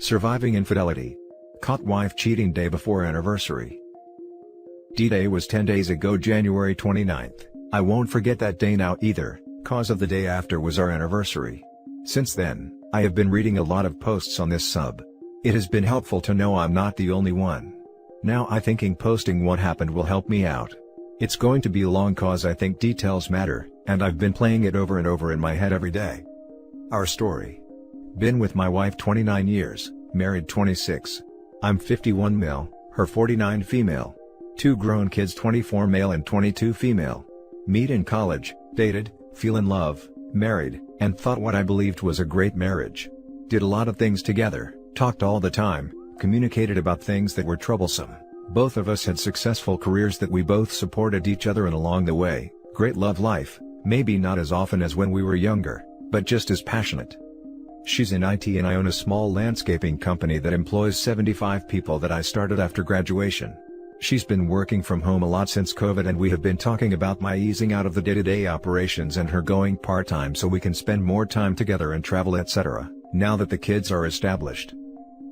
Surviving infidelity. Caught wife cheating day before anniversary. D-Day was 10 days ago, January 29th. I won't forget that day now either, cause of the day after was our anniversary. Since then, I have been reading a lot of posts on this sub. It has been helpful to know I'm not the only one. Now I thinking posting what happened will help me out. It's going to be long cause I think details matter, and I've been playing it over and over in my head every day. Our story. Been with my wife 29 years, married 26. I'm 51 male, her 49 female. 2 grown kids, 24 male and 22 female. Meet in college, dated, feel in love, married, and thought what I believed was a great marriage. Did a lot of things together, talked all the time, communicated about things that were troublesome. Both of us had successful careers that we both supported each other in along the way. Great love life, maybe not as often as when we were younger, but just as passionate. She's in IT and I own a small landscaping company that employs 75 people that I started after graduation. She's been working from home a lot since COVID, and we have been talking about my easing out of the day-to-day operations and her going part-time so we can spend more time together and travel, etc., now that the kids are established.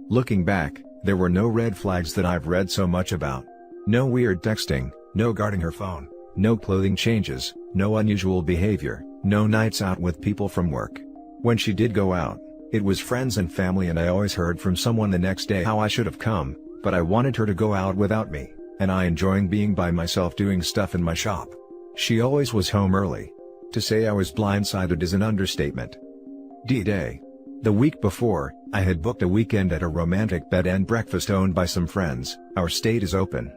Looking back, there were no red flags that I've read so much about. No weird texting, no guarding her phone, no clothing changes, no unusual behavior, no nights out with people from work. When she did go out, it was friends and family, and I always heard from someone the next day how I should have come, but I wanted her to go out without me, and I enjoying being by myself doing stuff in my shop. She always was home early. To say I was blindsided is an understatement. D-Day. The week before, I had booked a weekend at a romantic bed and breakfast owned by some friends. Our state is open.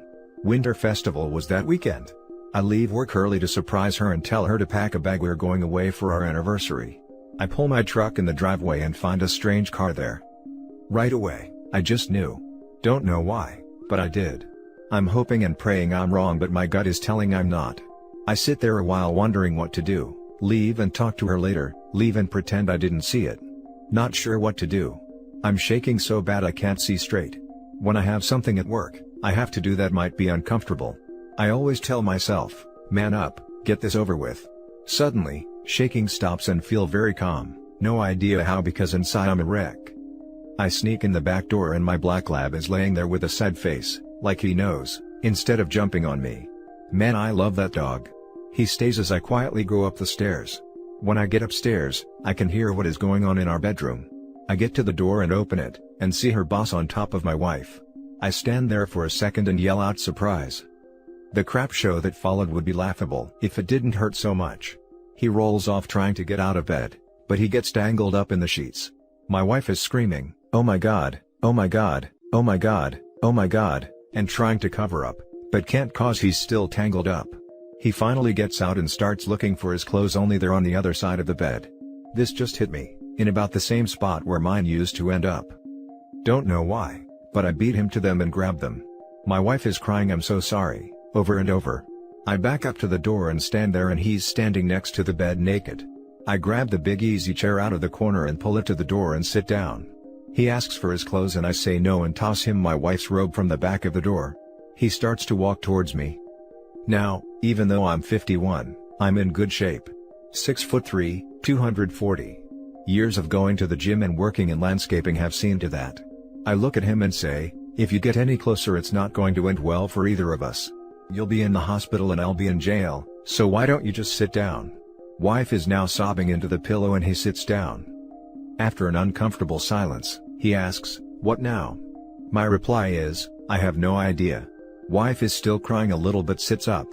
Winter Festival was that weekend. I leave work early to surprise her and tell her to pack a bag. We're going away for our anniversary. I pull my truck in the driveway and find a strange car there. Right away, I just knew. Don't know why, but I did. I'm hoping and praying I'm wrong, but my gut is telling I'm not. I sit there a while wondering what to do. Leave and talk to her later, leave and pretend I didn't see it. Not sure what to do. I'm shaking so bad I can't see straight. When I have something at work, I have to do that might be uncomfortable. I always tell myself, man up, get this over with. Suddenly, shaking stops and feel very calm, no idea how, because inside I'm a wreck. I sneak in the back door and my black lab is laying there with a sad face, like he knows, instead of jumping on me. Man, I love that dog. He stays as I quietly go up the stairs. When I get upstairs, I can hear what is going on in our bedroom. I get to the door and open it, and see her boss on top of my wife. I stand there for a second and yell out surprise. The crap show that followed would be laughable if it didn't hurt so much. He rolls off trying to get out of bed, but he gets tangled up in the sheets. My wife is screaming, "Oh my God, oh my God, oh my God, oh my God," and trying to cover up, but can't cause he's still tangled up. He finally gets out and starts looking for his clothes, only they're on the other side of the bed. This just hit me, in about the same spot where mine used to end up. Don't know why, but I beat him to them and grabbed them. My wife is crying "I'm so sorry," over and over. I back up to the door and stand there, and he's standing next to the bed naked. I grab the big easy chair out of the corner and pull it to the door and sit down. He asks for his clothes and I say no and toss him my wife's robe from the back of the door. He starts to walk towards me. Now, even though I'm 51, I'm in good shape. 6'3", 240. Years of going to the gym and working in landscaping have seen to that. I look at him and say, if you get any closer it's not going to end well for either of us. You'll be in the hospital and I'll be in jail, so why don't you just sit down? Wife is now sobbing into the pillow and he sits down. After an uncomfortable silence, he asks, "What now?" My reply is, "I have no idea." Wife is still crying a little but sits up.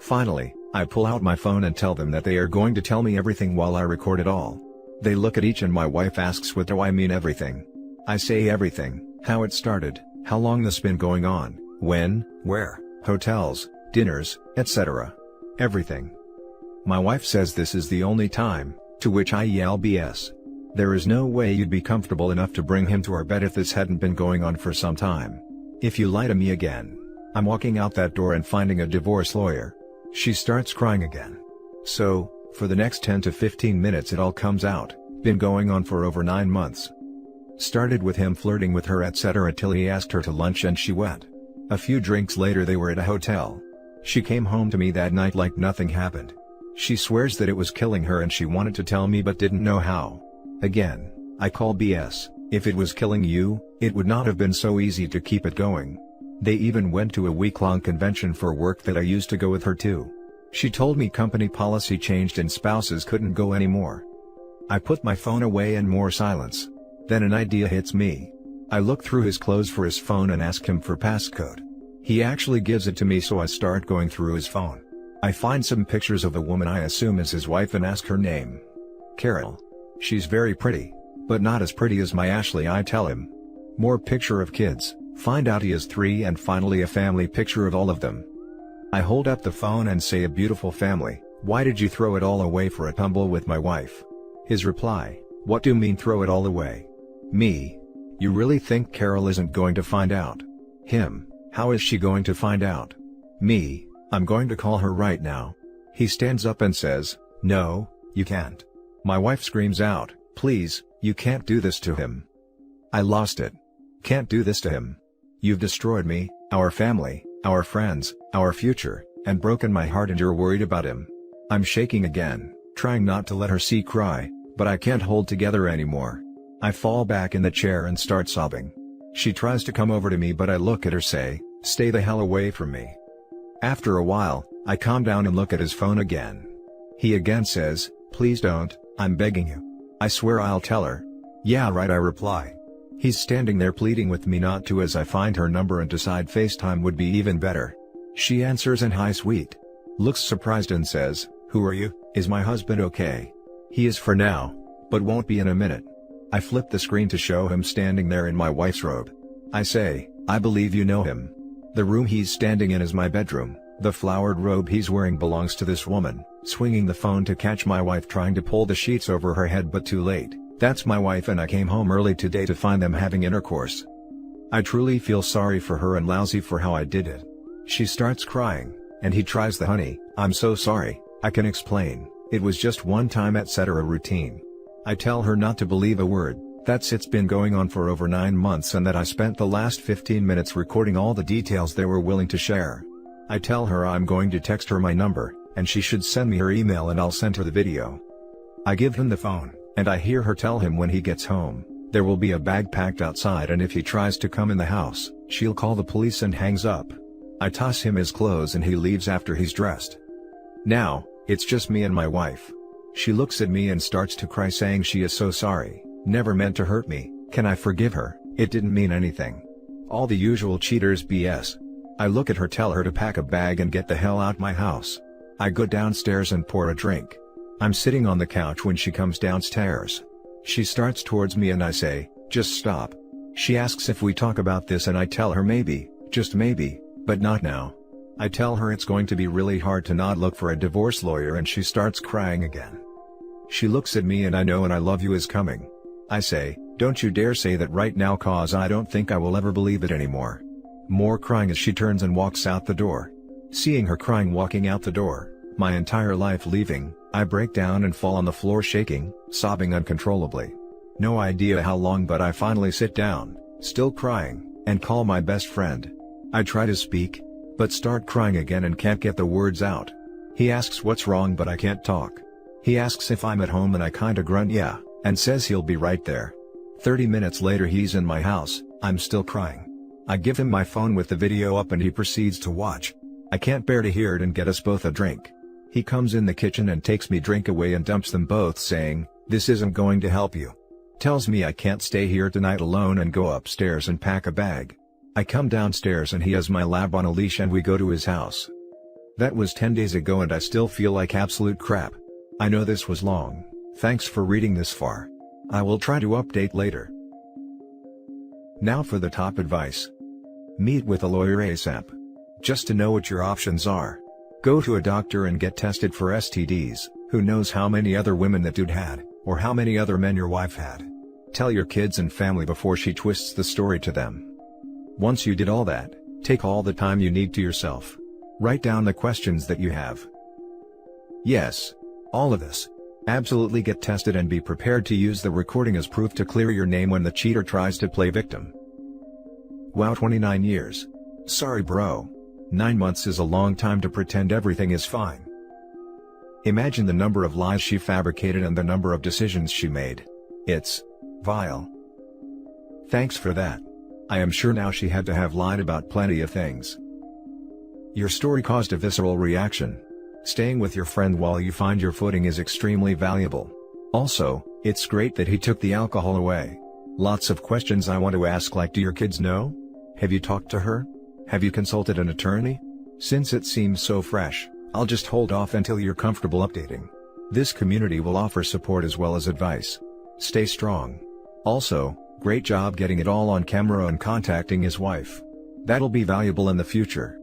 Finally, I pull out my phone and tell them that they are going to tell me everything while I record it all. They look at each and my wife asks, "What do I mean everything?" I say everything, how it started, how long this been going on, when, where, hotels, dinners, etc. Everything. My wife says this is the only time, to which I yell BS. There is no way you'd be comfortable enough to bring him to our bed if this hadn't been going on for some time. If you lie to me again. I'm walking out that door and finding a divorce lawyer. She starts crying again. So, for the next 10 to 15 minutes it all comes out, been going on for over 9 months. Started with him flirting with her etc. till he asked her to lunch and she went. A few drinks later they were at a hotel. She came home to me that night like nothing happened. She swears that it was killing her and she wanted to tell me but didn't know how. Again, I call BS, If it was killing you, it would not have been so easy to keep it going. They even went to a week-long convention for work that I used to go with her to. She told me company policy changed and spouses couldn't go anymore. I put my phone away and more silence. Then an idea hits me. I look through his clothes for his phone and ask him for passcode. He actually gives it to me, so I start going through his phone. I find some pictures of a woman I assume is his wife and ask her name. Carol. She's very pretty, but not as pretty as my Ashley, I tell him. More picture of kids, find out he has 3, and finally a family picture of all of them. I hold up the phone and say, a beautiful family, why did you throw it all away for a tumble with my wife? His reply, what do you mean throw it all away? Me. You really think Carol isn't going to find out? Him, how is she going to find out? Me, I'm going to call her right now. He stands up and says, no, you can't. My wife screams out, please, you can't do this to him. I lost it. Can't do this to him. You've destroyed me, our family, our friends, our future, and broken my heart, and you're worried about him. I'm shaking again, trying not to let her see cry, but I can't hold together anymore. I fall back in the chair and start sobbing. She tries to come over to me, but I look at her, say, stay the hell away from me. After a while, I calm down and look at his phone again. He again says, please don't, I'm begging you. I swear I'll tell her. Yeah right, I reply. He's standing there pleading with me not to, as I find her number and decide FaceTime would be even better. She answers and hi sweet. Looks surprised and says, who are you? Is my husband okay? He is for now, but won't be in a minute. I flip the screen to show him standing there in my wife's robe. I say, I believe you know him. The room he's standing in is my bedroom. The flowered robe he's wearing belongs to this woman. Swinging the phone to catch my wife trying to pull the sheets over her head, but too late. That's my wife, and I came home early today to find them having intercourse. I truly feel sorry for her and lousy for how I did it. She starts crying, and he tries the honey, I'm so sorry, I can explain, it was just one time etc. routine. I tell her not to believe a word, that's it's been going on for over 9 months, and that I spent the last 15 minutes recording all the details they were willing to share. I tell her I'm going to text her my number, and she should send me her email and I'll send her the video. I give him the phone, and I hear her tell him when he gets home, there will be a bag packed outside, and if he tries to come in the house, she'll call the police, and hangs up. I toss him his clothes and he leaves after he's dressed. Now, it's just me and my wife. She looks at me and starts to cry, saying she is so sorry, never meant to hurt me, can I forgive her, it didn't mean anything. All the usual cheaters BS. I look at her, tell her to pack a bag and get the hell out my house. I go downstairs and pour a drink. I'm sitting on the couch when she comes downstairs. She starts towards me and I say, just stop. She asks if we talk about this and I tell her maybe, just maybe, but not now. I tell her it's going to be really hard to not look for a divorce lawyer, and she starts crying again. She looks at me and I know and I love you is coming. I say, don't you dare say that right now, cause I don't think I will ever believe it anymore. More crying as she turns and walks out the door. Seeing her crying walking out the door, my entire life leaving, I break down and fall on the floor shaking, sobbing uncontrollably. No idea how long, but I finally sit down, still crying, and call my best friend. I try to speak, but start crying again and can't get the words out. He asks what's wrong, but I can't talk. He asks if I'm at home and I kinda grunt yeah, and says he'll be right there. 30 minutes later he's in my house, I'm still crying. I give him my phone with the video up and he proceeds to watch. I can't bear to hear it and get us both a drink. He comes in the kitchen and takes me drink away and dumps them both, saying, this isn't going to help you. Tells me I can't stay here tonight alone and go upstairs and pack a bag. I come downstairs and he has my lab on a leash and we go to his house. That was 10 days ago and I still feel like absolute crap. I know this was long, thanks for reading this far. I will try to update later. Now for the top advice. Meet with a lawyer ASAP. Just to know what your options are. Go to a doctor and get tested for STDs, who knows how many other women that dude had, or how many other men your wife had. Tell your kids and family before she twists the story to them. Once you did all that, take all the time you need to yourself. Write down the questions that you have. Yes. All of this. Absolutely get tested and be prepared to use the recording as proof to clear your name when the cheater tries to play victim. Wow, 29 years. Sorry bro. 9 months is a long time to pretend everything is fine. Imagine the number of lies she fabricated and the number of decisions she made. It's vile. Thanks for that. I am sure now she had to have lied about plenty of things. Your story caused a visceral reaction. Staying with your friend while you find your footing is extremely valuable. Also, it's great that he took the alcohol away. Lots of questions I want to ask, like, do your kids know? Have you talked to her? Have you consulted an attorney? Since it seems so fresh, I'll just hold off until you're comfortable updating. This community will offer support as well as advice. Stay strong. Also, great job getting it all on camera and contacting his wife. That'll be valuable in the future.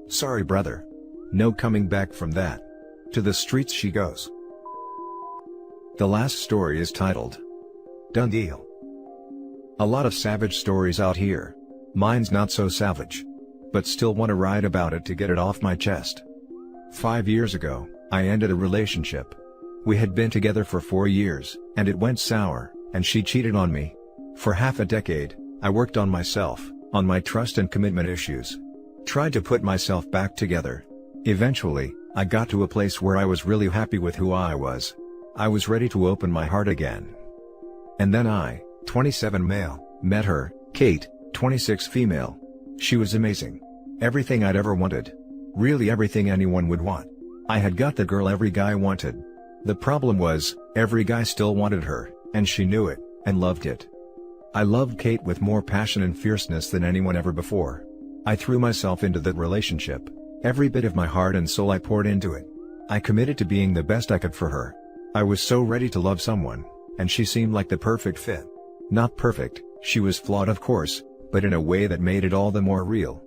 Sorry, brother. No coming back from that. To the streets she goes. The last story is titled, Done Deal. A lot of savage stories out here. Mine's not so savage. But still want to write about it to get it off my chest. 5 years ago, I ended a relationship. We had been together for 4 years, and it went sour, and she cheated on me. For half a decade, I worked on myself, on my trust and commitment issues. Tried to put myself back together. Eventually, I got to a place where I was really happy with who I was. I was ready to open my heart again. And then I, 27 male, met her, Kate, 26 female. She was amazing. Everything I'd ever wanted. Really everything anyone would want. I had got the girl every guy wanted. The problem was, every guy still wanted her, and she knew it, and loved it. I loved Kate with more passion and fierceness than anyone ever before. I threw myself into that relationship. Every bit of my heart and soul I poured into it. I committed to being the best I could for her. I was so ready to love someone, and she seemed like the perfect fit. Not perfect, she was flawed of course, but in a way that made it all the more real.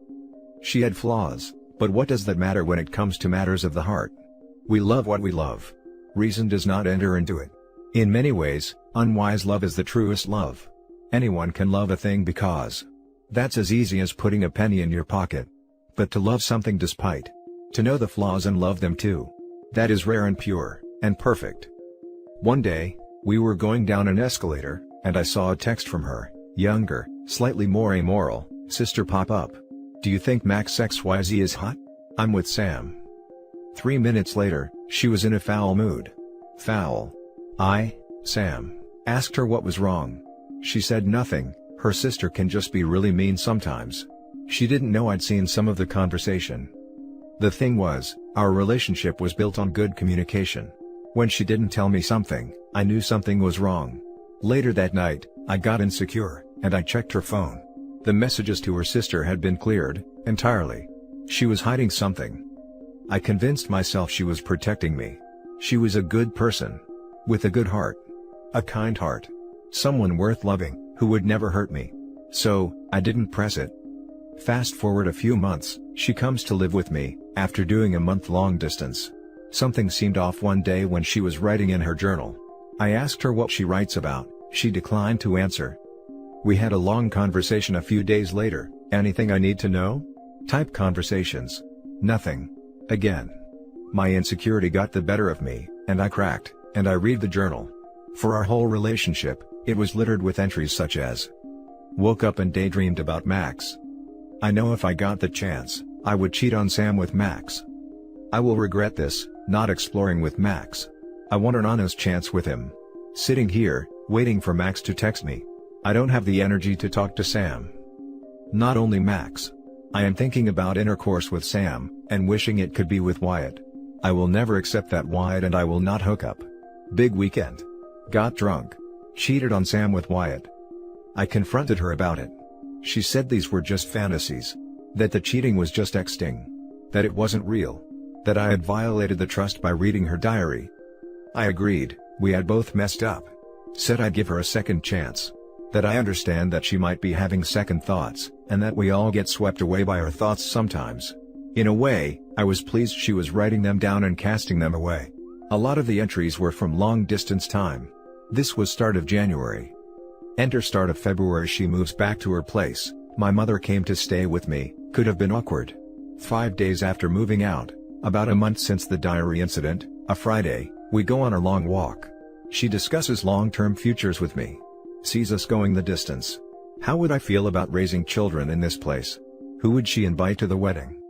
She had flaws, but what does that matter when it comes to matters of the heart? We love what we love. Reason does not enter into it. In many ways, unwise love is the truest love. Anyone can love a thing because. That's as easy as putting a penny in your pocket. But to love something despite. To know the flaws and love them too. That is rare and pure, and perfect. One day, we were going down an escalator, and I saw a text from her, younger, slightly more amoral, sister pop up. Do you think Max XYZ is hot? I'm with Sam. 3 minutes later, she was in a foul mood. Foul. Sam, asked her what was wrong. She said nothing. Her sister can just be really mean sometimes. She didn't know I'd seen some of the conversation. The thing was, our relationship was built on good communication. When she didn't tell me something, I knew something was wrong. Later that night, I got insecure, and I checked her phone. The messages to her sister had been cleared, entirely. She was hiding something. I convinced myself she was protecting me. She was a good person. With a good heart. A kind heart. Someone worth loving, who would never hurt me. So, I didn't press it. Fast forward a few months, she comes to live with me, after doing a month-long distance. Something seemed off one day when she was writing in her journal. I asked her what she writes about, she declined to answer. We had a long conversation a few days later. Anything I need to know? Type conversations. Nothing. Again. My insecurity got the better of me, and I cracked, and I read the journal. For our whole relationship, it was littered with entries such as, woke up and daydreamed about Max. I know if I got the chance, I would cheat on Sam with Max. I will regret this, not exploring with Max. I want an honest chance with him. Sitting here, waiting for Max to text me. I don't have the energy to talk to Sam. Not only Max. I am thinking about intercourse with Sam, and wishing it could be with Wyatt. I will never accept that Wyatt and I will not hook up. Big weekend. Got drunk. Cheated on Sam with Wyatt. I confronted her about it. She said these were just fantasies. That the cheating was just texting. That it wasn't real. That I had violated the trust by reading her diary. I agreed, we had both messed up. Said I'd give her a second chance. That I understand that she might be having second thoughts, and that we all get swept away by our thoughts sometimes. In a way, I was pleased she was writing them down and casting them away. A lot of the entries were from long distance time. This was start of January. Enter start of February. She moves back to her place. My mother came to stay with me, could have been awkward. 5 days after moving out, about a month since the diary incident, a Friday, we go on a long walk. She discusses long-term futures with me. Sees us going the distance. How would I feel about raising children in this place? Who would she invite to the wedding?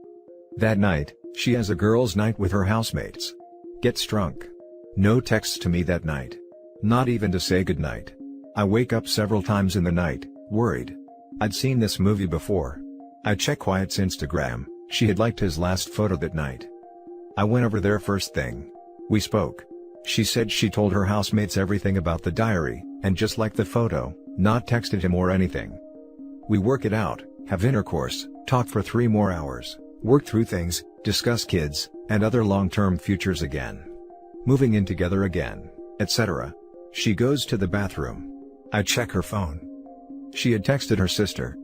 That night, she has a girls' night with her housemates. Gets drunk. No texts to me that night. Not even to say goodnight. I wake up several times in the night, worried. I'd seen this movie before. I check Wyatt's Instagram, she had liked his last photo that night. I went over there first thing. We spoke. She said she told her housemates everything about the diary, and just like the photo, not texted him or anything. We work it out, have intercourse, talk for 3 more hours, work through things, discuss kids, and other long-term futures again. Moving in together again, etc. She goes to the bathroom. I check her phone. She had texted her sister.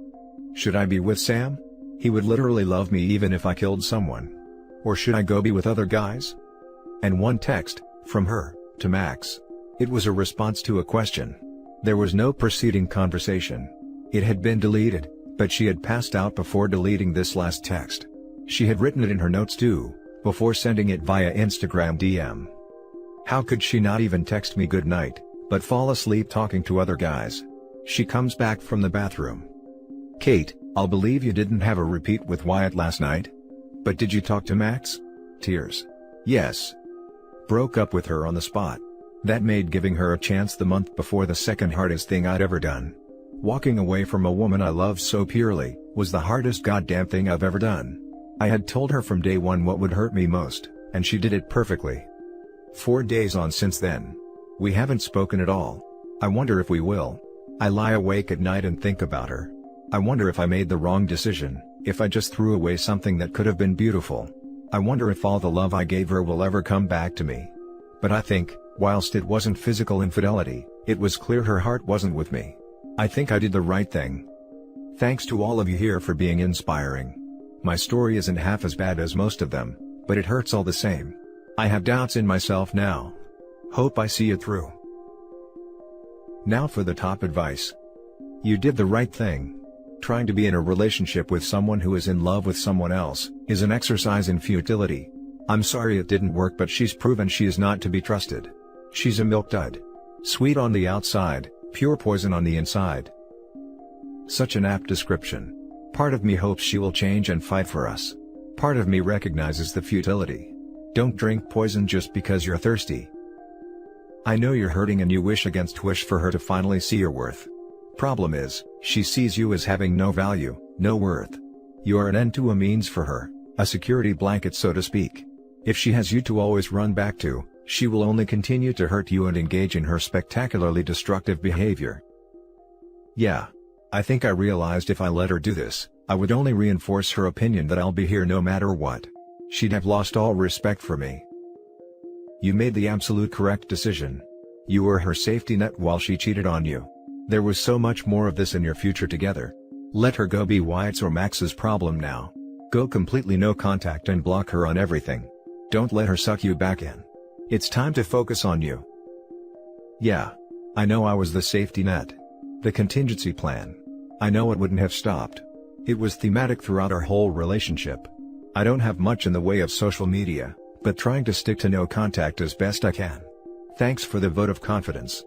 Should I be with Sam? He would literally love me even if I killed someone. Or should I go be with other guys? And one text, from her, to Max. It was a response to a question. There was no preceding conversation. It had been deleted, but she had passed out before deleting this last text. She had written it in her notes too, before sending it via Instagram DM. How could she not even text me good night, but fall asleep talking to other guys? She comes back from the bathroom. Kate, I'll believe you didn't have a repeat with Wyatt last night. But did you talk to Max? Tears. Yes. Broke up with her on the spot. That made giving her a chance the month before the second hardest thing I'd ever done. Walking away from a woman I loved so purely, was the hardest goddamn thing I've ever done. I had told her from day one what would hurt me most, and she did it perfectly. 4 days on since then. We haven't spoken at all. I wonder if we will. I lie awake at night and think about her. I wonder if I made the wrong decision, if I just threw away something that could have been beautiful. I wonder if all the love I gave her will ever come back to me. But I think, whilst it wasn't physical infidelity, it was clear her heart wasn't with me. I think I did the right thing. Thanks to all of you here for being inspiring. My story isn't half as bad as most of them, but it hurts all the same. I have doubts in myself now. Hope I see it through. Now for the top advice. You did the right thing. Trying to be in a relationship with someone who is in love with someone else, is an exercise in futility. I'm sorry it didn't work, but she's proven she is not to be trusted. She's a milk dud. Sweet on the outside, pure poison on the inside. Such an apt description. Part of me hopes she will change and fight for us. Part of me recognizes the futility. Don't drink poison just because you're thirsty. I know you're hurting and you wish against wish for her to finally see your worth. Problem is, she sees you as having no value, no worth. You are an end to a means for her, a security blanket so to speak. If she has you to always run back to, she will only continue to hurt you and engage in her spectacularly destructive behavior. Yeah. I think I realized if I let her do this, I would only reinforce her opinion that I'll be here no matter what. She'd have lost all respect for me. You made the absolute correct decision. You were her safety net while she cheated on you. There was so much more of this in your future together. Let her go be Wyatt's or Max's problem now. Go completely no contact and block her on everything. Don't let her suck you back in. It's time to focus on you. Yeah. I know I was the safety net. The contingency plan. I know it wouldn't have stopped. It was thematic throughout our whole relationship. I don't have much in the way of social media, but trying to stick to no contact as best I can. Thanks for the vote of confidence.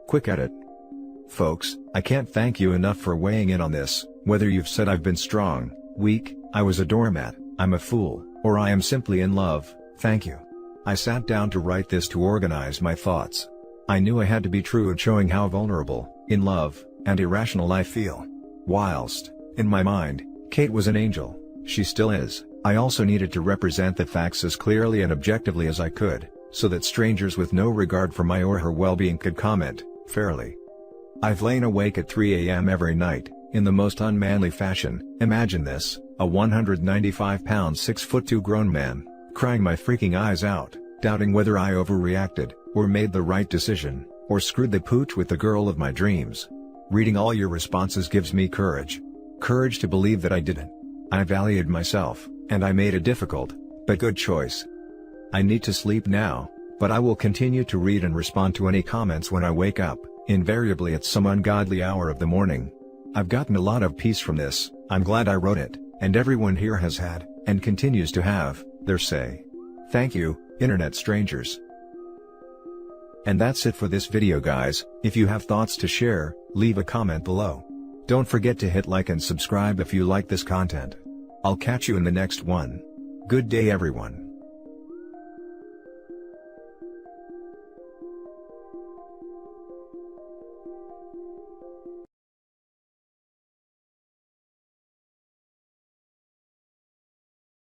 Quick edit. Folks, I can't thank you enough for weighing in on this, whether you've said I've been strong, weak, I was a doormat, I'm a fool, or I am simply in love. Thank you. I sat down to write this to organize my thoughts. I knew I had to be true in showing how vulnerable, in love, and irrational I feel. Whilst, in my mind, Kate was an angel, she still is, I also needed to represent the facts as clearly and objectively as I could, so that strangers with no regard for my or her well-being could comment fairly. I've lain awake at 3 a.m. every night, in the most unmanly fashion. Imagine this, a 195-pound 6'2" grown man, crying my freaking eyes out, doubting whether I overreacted, or made the right decision, or screwed the pooch with the girl of my dreams. Reading all your responses gives me courage. Courage to believe that I didn't. I valued myself, and I made a difficult, but good choice. I need to sleep now, but I will continue to read and respond to any comments when I wake up, invariably at some ungodly hour of the morning. I've gotten a lot of peace from this. I'm glad I wrote it, and everyone here has had, and continues to have, their say. Thank you, internet strangers. And that's it for this video guys. If you have thoughts to share, leave a comment below. Don't forget to hit like and subscribe if you like this content. I'll catch you in the next one. Good day everyone.